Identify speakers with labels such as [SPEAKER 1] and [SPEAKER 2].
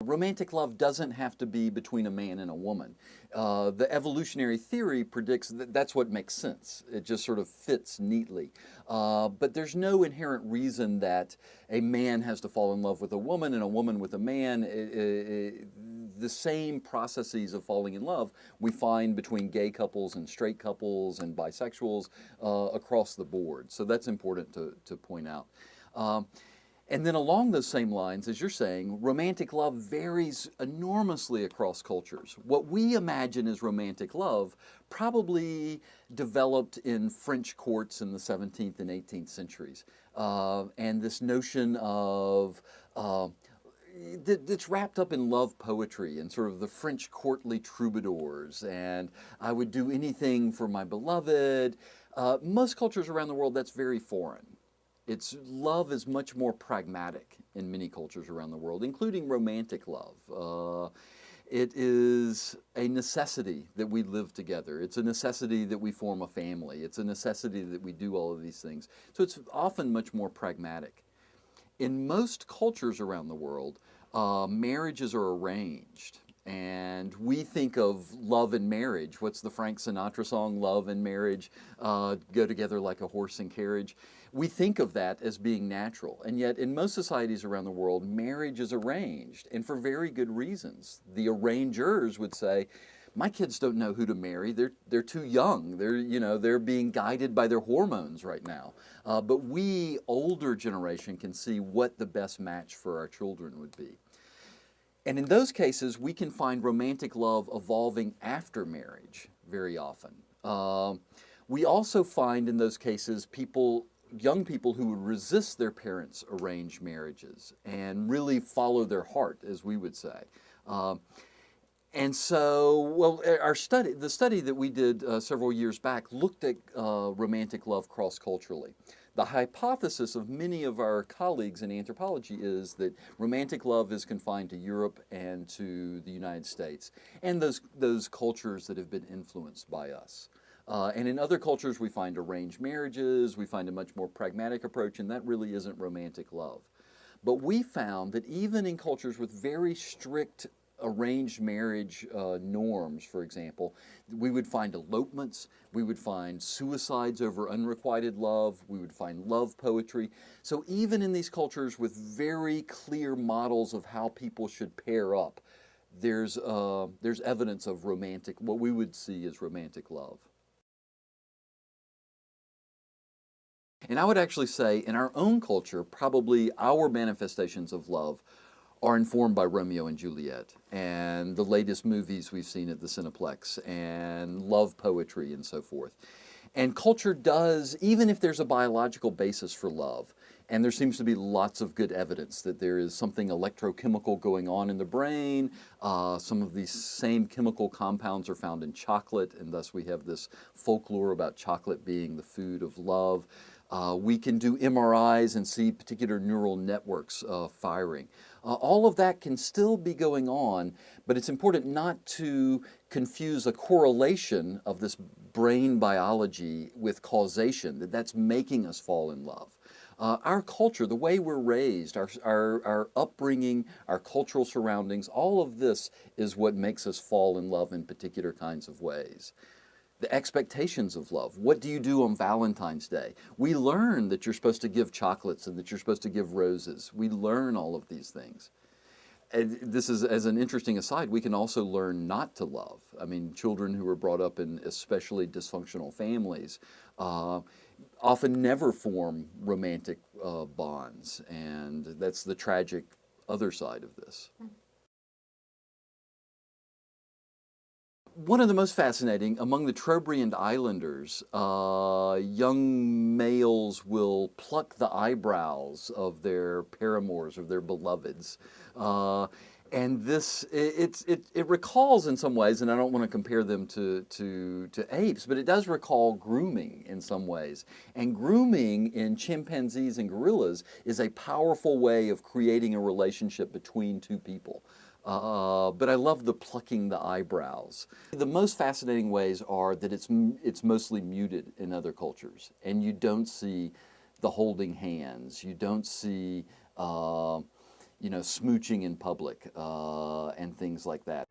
[SPEAKER 1] Romantic love doesn't have to be between a man and a woman. The evolutionary theory predicts that that's what makes sense. It just sort of fits neatly. But there's no inherent reason that a man has to fall in love with a woman and a woman with a man. The same processes of falling in love we find between gay couples and straight couples and bisexuals across the board. So that's important to point out. And then along those same lines, as you're saying, romantic love varies enormously across cultures. What we imagine as romantic love probably developed in French courts in the 17th and 18th centuries. And this notion of that's wrapped up in love poetry and sort of the French courtly troubadours, and I would do anything for my beloved. Most cultures around the world, that's very foreign. Love is much more pragmatic in many cultures around the world, including romantic love. It is a necessity that we live together. It's a necessity that we form a family. It's a necessity that we do all of these things. So it's often much more pragmatic. In most cultures around the world, marriages are arranged. And we think of love and marriage. What's the Frank Sinatra song, Love and Marriage Go Together Like a Horse and Carriage? We think of that as being natural. And yet in most societies around the world, marriage is arranged, and for very good reasons. The arrangers would say, my kids don't know who to marry. They're too young. They're being guided by their hormones right now. But we, older generation, can see what the best match for our children would be. And in those cases, we can find romantic love evolving after marriage very often. We also find in those cases young people who would resist their parents' arranged marriages and really follow their heart, as we would say. And so, the study that we did several years back looked at romantic love cross-culturally. The hypothesis of many of our colleagues in anthropology is that romantic love is confined to Europe and to the United States, and those cultures that have been influenced by us. And in other cultures, we find arranged marriages, we find a much more pragmatic approach, and that really isn't romantic love. But we found that even in cultures with very strict arranged marriage norms, for example, we would find elopements, we would find suicides over unrequited love, we would find love poetry. So even in these cultures with very clear models of how people should pair up, there's evidence of what we would see as romantic love. And I would actually say in our own culture, probably our manifestations of love are informed by Romeo and Juliet and the latest movies we've seen at the Cineplex and love poetry and so forth. And culture does, even if there's a biological basis for love, and there seems to be lots of good evidence that there is something electrochemical going on in the brain. Some of these same chemical compounds are found in chocolate, and thus we have this folklore about chocolate being the food of love. We can do MRIs and see particular neural networks firing. All of that can still be going on, but it's important not to confuse a correlation of this brain biology with causation, that's making us fall in love. Our culture, the way we're raised, our upbringing, our cultural surroundings, all of this is what makes us fall in love in particular kinds of ways. The expectations of love. What do you do on Valentine's Day? We learn that you're supposed to give chocolates and that you're supposed to give roses. We learn all of these things. And this is, as an interesting aside, we can also learn not to love. I mean, children who are brought up in especially dysfunctional families often never form romantic bonds, and that's the tragic other side of this. One of the most fascinating, among the Trobriand islanders, young males will pluck the eyebrows of their paramours, of their beloveds. And it recalls in some ways, and I don't want to compare them to apes, but it does recall grooming in some ways. And grooming in chimpanzees and gorillas is a powerful way of creating a relationship between two people. But I love the plucking the eyebrows. The most fascinating ways are that it's mostly muted in other cultures, and you don't see the holding hands. You don't see smooching in public and things like that.